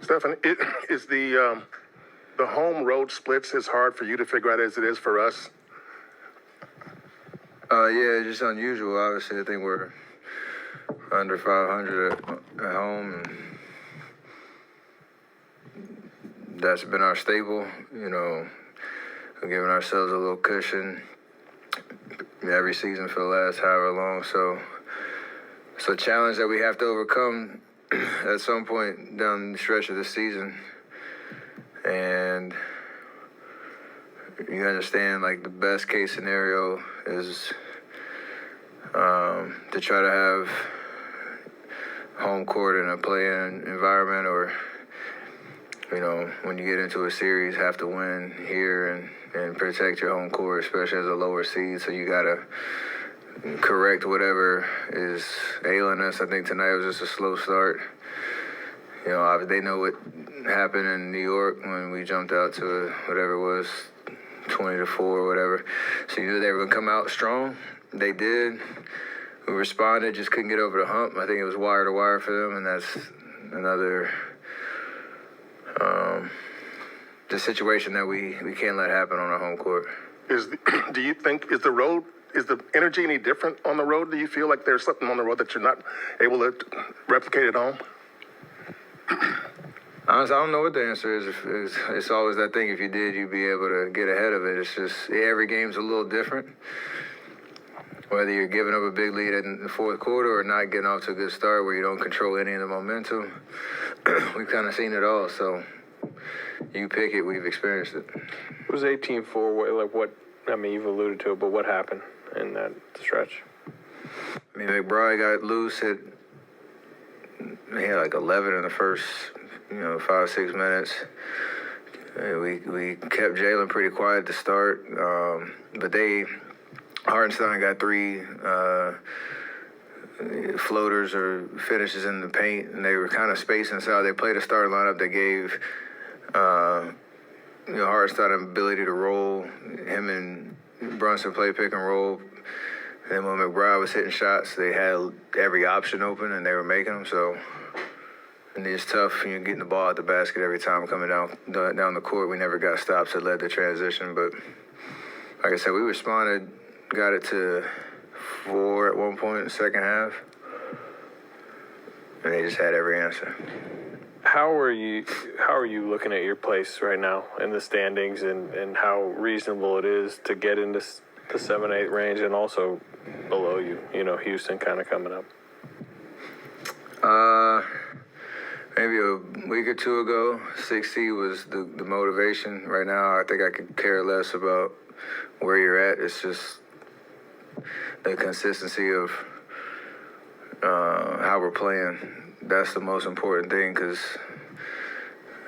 Stefan, is the home road splits as hard for you to figure out as it is for us? Yeah, just unusual. Obviously, I think we're under 500 at home, and that's been our staple. You know, we're giving ourselves a little cushion every season for the last however long. So it's a challenge that we have to overcome at some point down the stretch of the season. And you understand, like, the best case scenario is to try to have home court in a play-in environment, or, you know, when you get into a series, have to win here and protect your home court, especially as a lower seed. So you got to correct whatever is ailing us. I think tonight was just a slow start. You know, they know what happened in New York when we jumped out to whatever it was, 20-4 or whatever. So you knew they were going to come out strong. They did. We responded, just couldn't get over the hump. I think it was wire to wire for them, and that's another the situation that we can't let happen on our home court. Do you think, is the energy any different on the road? Do you feel like there's something on the road that you're not able to replicate at home? Honestly, I don't know what the answer is. It's always that thing. If you did, you'd be able to get ahead of it. It's just every game's a little different. Whether you're giving up a big lead in the fourth quarter or not getting off to a good start where you don't control any of the momentum, we've kind of seen it all. So you pick it, we've experienced it. It was 18-4. I mean, you've alluded to it, but what happened in that stretch? I mean, McBride got loose. He had like 11 in the first, 5-6 minutes. We kept Jalen pretty quiet to start, but Hartenstein got 3 floaters or finishes in the paint, and they were kind of spacing us out. They played a starting lineup that gave Hartenstein an ability to roll. Him and Brunson played pick and roll. And when McBride was hitting shots, they had every option open, and they were making them. So, and it's tough, getting the ball at the basket every time coming down the court. We never got stops that led to transition. But like I said, we responded, got it to 4 at one point in the second half, and they just had every answer. How are you looking at your place right now in the standings, and how reasonable it is to get into the 7-8 range, and also below you, Houston kind of coming up? Maybe a week or two ago, 60 was the motivation. Right now, I think I could care less about where you're at. It's just the consistency of how we're playing. That's the most important thing, because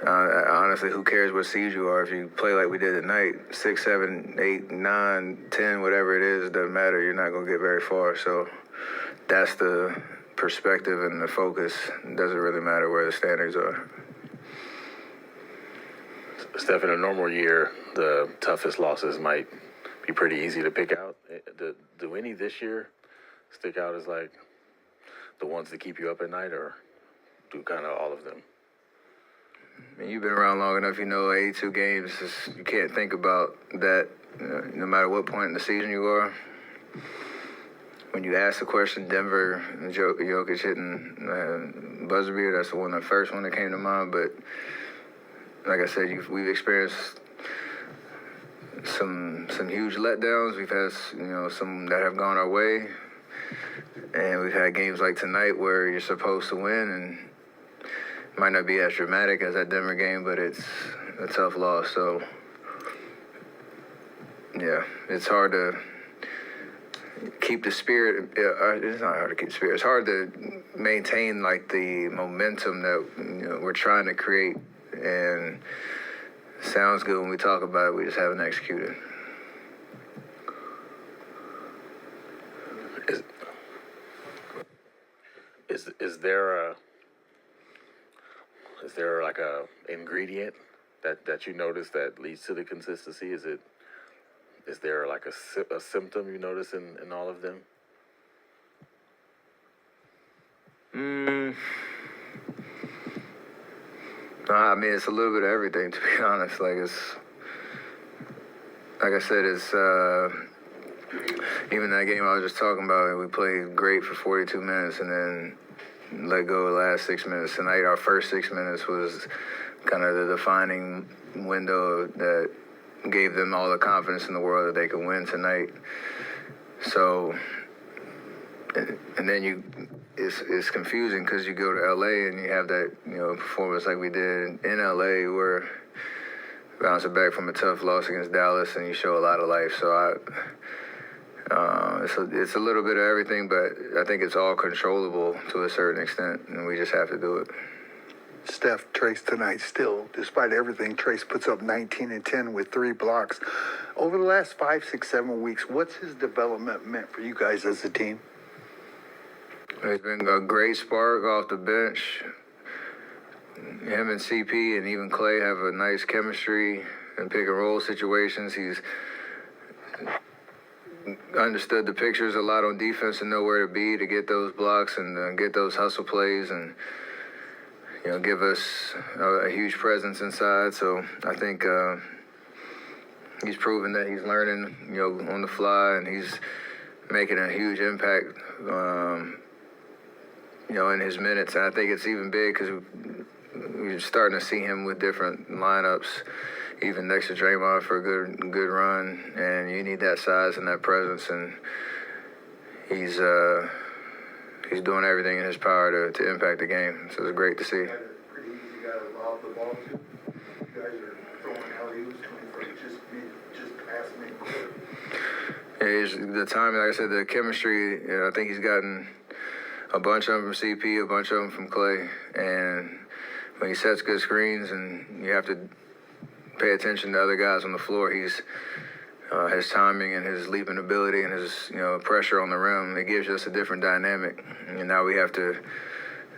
honestly, who cares what seed you are? If you play like we did tonight, 6, 7, 8, 9, 10, whatever it is, it doesn't matter. You're not going to get very far. So that's the perspective and the focus. It doesn't really matter where the standings are. Steph, in a normal year, the toughest losses might be pretty easy to pick out. Do any this year stick out as like the ones that keep you up at night, or do kind of all of them? I mean, you've been around long enough, 82 games, you can't think about that no matter what point in the season you are. When you ask the question, Denver, Jokic hitting buzzer beater, that's the first one that came to mind. But like I said, we've experienced some huge letdowns. We've had some that have gone our way, and we've had games like tonight where you're supposed to win, and it might not be as dramatic as that Denver game, but it's a tough loss. So yeah, it's hard to keep the spirit. It's not hard to keep the spirit. It's hard to maintain like the momentum that we're trying to create, and it sounds good when we talk about it. We just haven't executed. Is there like a ingredient that you notice that leads to the consistency? Is there like a symptom you notice in all of them? I mean, it's a little bit of everything, to be honest. Like I said, it's even that game I was just talking about. We played great for 42 minutes, and then let go the last 6 minutes. Tonight, our first 6 minutes was kind of the defining window that gave them all the confidence in the world that they could win tonight. So, and then it's confusing because you go to LA and you have that, performance like we did in LA, where bouncing back from a tough loss against Dallas, and you show a lot of life. So it's a little bit of everything, but I think it's all controllable to a certain extent, and we just have to do it. Steph, Trayce tonight still, despite everything, Trayce puts up 19 and 10 with 3 blocks. Over the last 5, 6, 7 weeks, what's his development meant for you guys as a team? It's been a great spark off the bench. Him and CP and even Clay have a nice chemistry in pick and roll situations. He's understood the pictures a lot on defense and know where to be to get those blocks and get those hustle plays and give us a huge presence inside. So I think he's proven that he's learning, on the fly, and he's making a huge impact, in his minutes. And I think it's even big because we're starting to see him with different lineups, even next to Draymond for a good run. And you need that size and that presence, and he's doing everything in his power to impact the game. So it's great to see. Pretty easy guy to lob the ball to. You guys are throwing alley-oops to him for just passing it. Yeah, the timing, like I said, the chemistry, I think he's gotten a bunch of them from CP, a bunch of them from Clay. And when he sets good screens and you have to pay attention to other guys on the floor, his timing and his leaping ability and his, pressure on the rim, it gives us a different dynamic. And now we have to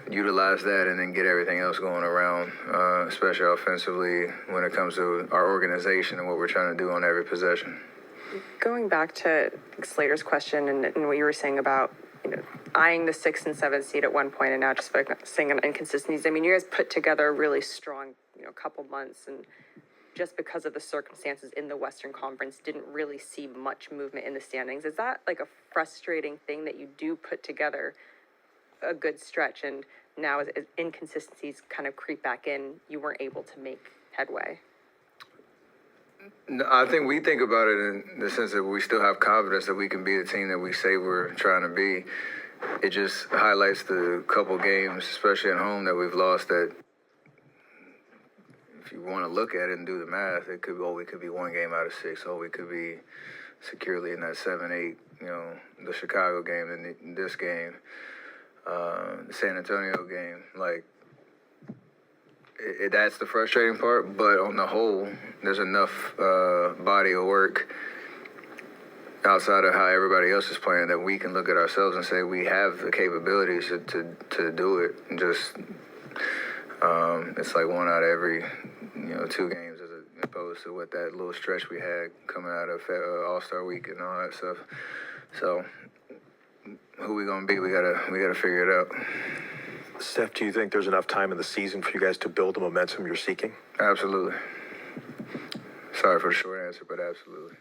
utilize that and then get everything else going around, especially offensively when it comes to our organization and what we're trying to do on every possession. Going back to Slater's question and what you were saying about, eyeing the 6th and 7th seed at one point and now just focusing on inconsistencies. I mean, you guys put together a really strong, couple months, and just because of the circumstances in the Western Conference, didn't really see much movement in the standings. Is that like a frustrating thing that you do put together a good stretch, and now as inconsistencies kind of creep back in, you weren't able to make headway? No, I think we think about it in the sense that we still have confidence that we can be the team that we say we're trying to be. It just highlights the couple games, especially at home, that we've lost, that if you want to look at it and do the math, it could be one game out of 6, or we could be securely in that 7-8, the Chicago game and this game, the San Antonio game. Like, that's the frustrating part, but on the whole, there's enough body of work outside of how everybody else is playing that we can look at ourselves and say we have the capabilities to do it. Just it's like 1 out of every 2 games as opposed to what that little stretch we had coming out of All-Star Week and all that stuff. So who we gonna be? We gotta figure it out. Steph, do you think there's enough time in the season for you guys to build the momentum you're seeking? Absolutely. Sorry for the short answer, but absolutely.